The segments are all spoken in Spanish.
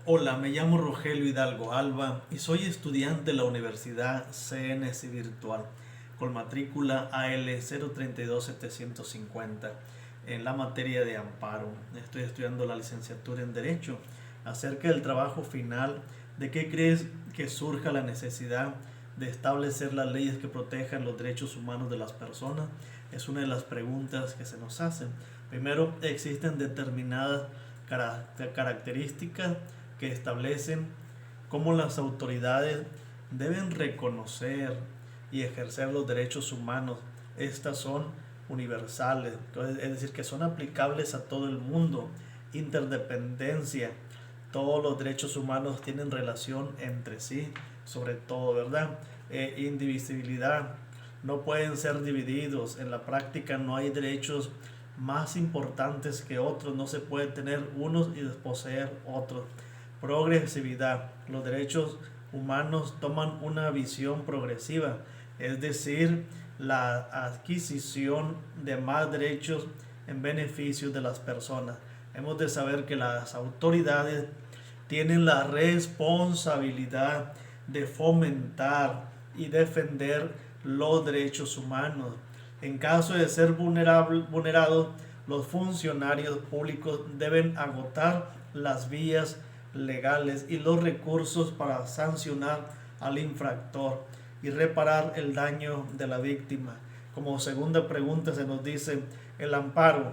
Hola, me llamo Rogelio Hidalgo Alba y soy estudiante de la Universidad CNC Virtual con matrícula AL 032750 en la materia de amparo. Estoy estudiando la licenciatura en Derecho. Acerca del trabajo final, ¿de qué crees que surja la necesidad de establecer las leyes que protejan los derechos humanos de las personas? Es una de las preguntas que se nos hacen. Primero, existen determinadas características que establecen cómo las autoridades deben reconocer y ejercer los derechos humanos. Estas son universales, es decir, que son aplicables a todo el mundo. Interdependencia, todos los derechos humanos tienen relación entre sí, sobre todo, ¿verdad? Indivisibilidad, no pueden ser divididos. En la práctica no hay derechos más importantes que otros, no se puede tener unos y desposeer otros. Progresividad, los derechos humanos toman una visión progresiva, es decir, la adquisición de más derechos en beneficio de las personas. Hemos de saber que las autoridades tienen la responsabilidad de fomentar y defender los derechos humanos. En caso de ser vulnerados, los funcionarios públicos deben agotar las vías legales y los recursos para sancionar al infractor y reparar el daño de la víctima. Como segunda pregunta se nos dice, el amparo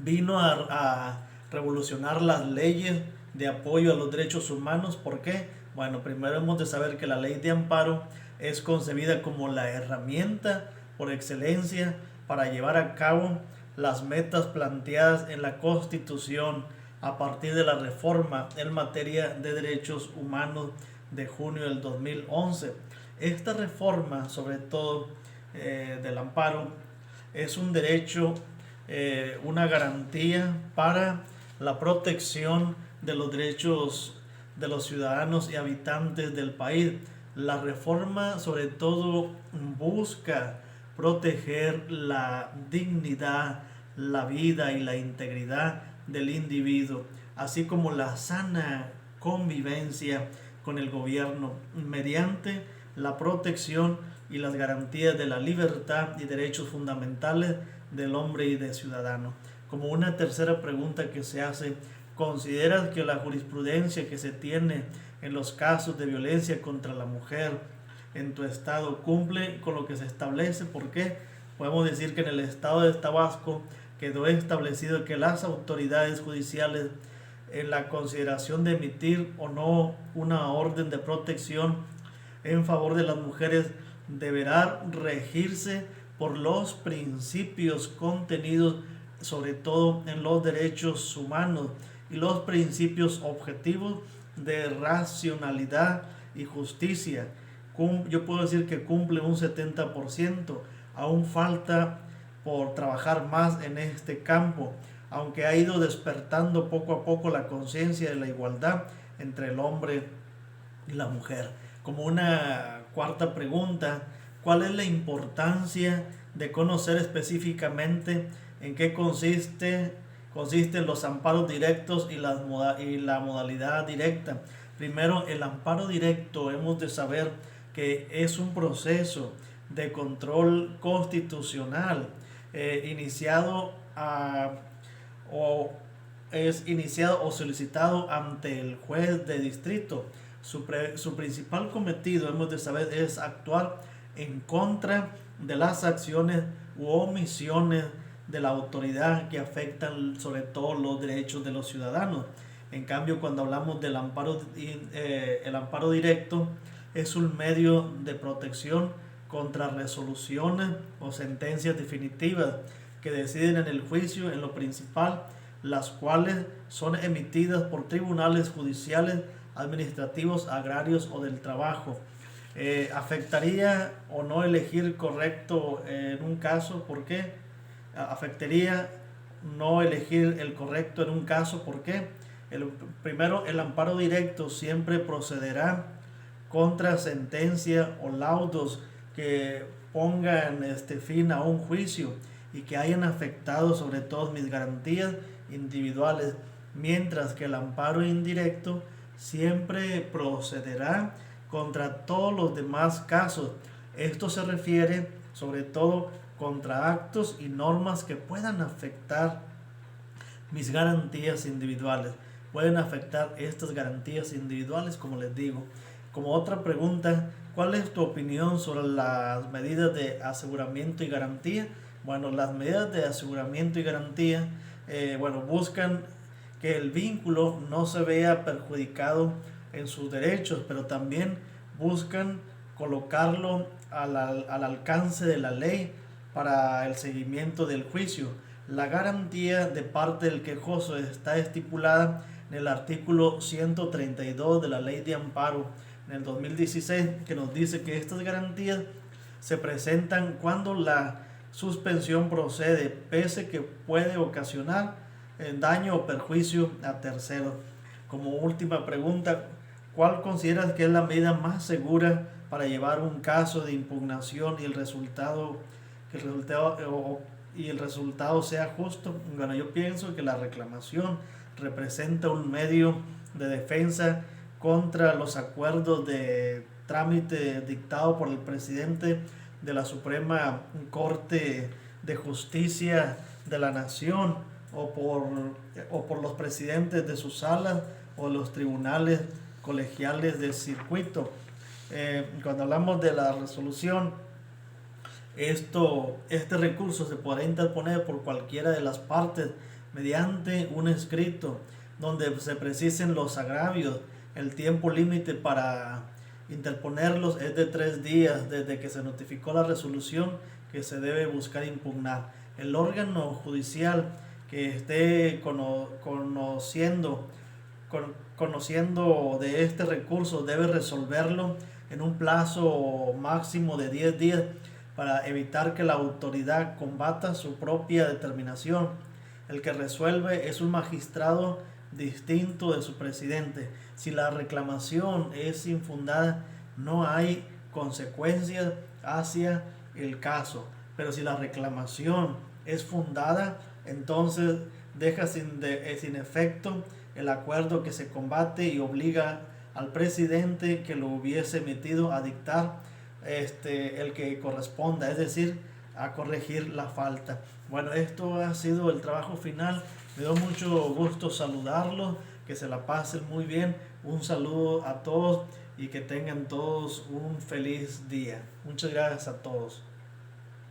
vino a revolucionar las leyes de apoyo a los derechos humanos. ¿Por qué? Bueno, primero hemos de saber que la ley de amparo es concebida como la herramienta por excelencia para llevar a cabo las metas planteadas en la Constitución a partir de la reforma en materia de derechos humanos de junio del 2011. Esta reforma, sobre todo del amparo, es un derecho, una garantía para la protección de los derechos de los ciudadanos y habitantes del país. La reforma sobre todo busca proteger la dignidad, la vida y la integridad del individuo, así como la sana convivencia con el gobierno mediante la protección y las garantías de la libertad y derechos fundamentales del hombre y del ciudadano. Como una tercera pregunta que se hace, ¿consideras que la jurisprudencia que se tiene en los casos de violencia contra la mujer en tu estado cumple con lo que se establece? ¿Por qué? Podemos decir que en el estado de Tabasco quedó establecido que las autoridades judiciales, en la consideración de emitir o no una orden de protección en favor de las mujeres, deberá regirse por los principios contenidos sobre todo en los derechos humanos y los principios objetivos de racionalidad y justicia. Yo puedo decir que cumple un 70%. Aún falta por trabajar más en este campo, aunque ha ido despertando poco a poco la conciencia de la igualdad entre el hombre y la mujer. Como una cuarta pregunta, ¿cuál es la importancia de conocer específicamente en qué consisten los amparos directos y la modalidad directa? Primero, el amparo directo hemos de saber que es un proceso de control constitucional iniciado o es iniciado o solicitado ante el juez de distrito. Su principal cometido, hemos de saber, es actuar en contra de las acciones u omisiones de la autoridad que afectan sobre todo los derechos de los ciudadanos. En cambio, cuando hablamos del amparo, el amparo directo es un medio de protección contra resoluciones o sentencias definitivas que deciden en el juicio en lo principal, las cuales son emitidas por tribunales judiciales, administrativos, agrarios o del trabajo. ¿Afectaría o no elegir correcto en un caso? ¿Por qué? Afectaría no elegir el correcto en un caso. ¿Por qué? Primero, el amparo directo siempre procederá contra sentencia o laudos que pongan fin a un juicio y que hayan afectado sobre todo mis garantías individuales. mientras que el amparo indirecto siempre procederá contra todos los demás casos. Esto se refiere sobre todo contra actos y normas que puedan afectar mis garantías individuales. Pueden afectar estas garantías individuales, como les digo. Como otra pregunta, ¿cuál es tu opinión sobre las medidas de aseguramiento y garantía? Bueno, las medidas de aseguramiento y garantía, buscan que el vínculo no se vea perjudicado en sus derechos, pero también buscan colocarlo al alcance de la ley para el seguimiento del juicio. La garantía de parte del quejoso está estipulada en el artículo 132 de la Ley de Amparo en el 2016, que nos dice que estas garantías se presentan cuando la suspensión procede, pese que puede ocasionar daño o perjuicio a terceros. Como última pregunta, ¿cuál consideras que es la medida más segura para llevar un caso de impugnación y el resultado sea justo? Bueno, yo pienso que la reclamación representa un medio de defensa contra los acuerdos de trámite dictado por el presidente de la Suprema Corte de Justicia de la Nación o por los presidentes de sus salas o los tribunales colegiales del circuito. Cuando hablamos de la resolución, este recurso se podrá interponer por cualquiera de las partes mediante un escrito donde se precisen los agravios. El tiempo límite para interponerlos es de 3 días desde que se notificó la resolución que se debe buscar impugnar. El órgano judicial que esté conociendo de este recurso debe resolverlo en un plazo máximo de 10 días para evitar que la autoridad combata su propia determinación. El que resuelve es un magistrado distinto de su presidente. Si la reclamación es infundada, no hay consecuencias hacia el caso. Pero si la reclamación es fundada, entonces deja sin efecto el acuerdo que se combate y obliga al presidente que lo hubiese emitido a dictar el que corresponda, es decir, a corregir la falta. Bueno, esto ha sido el trabajo final. Me dio mucho gusto saludarlos, que se la pasen muy bien. Un saludo a todos y que tengan todos un feliz día. Muchas gracias a todos.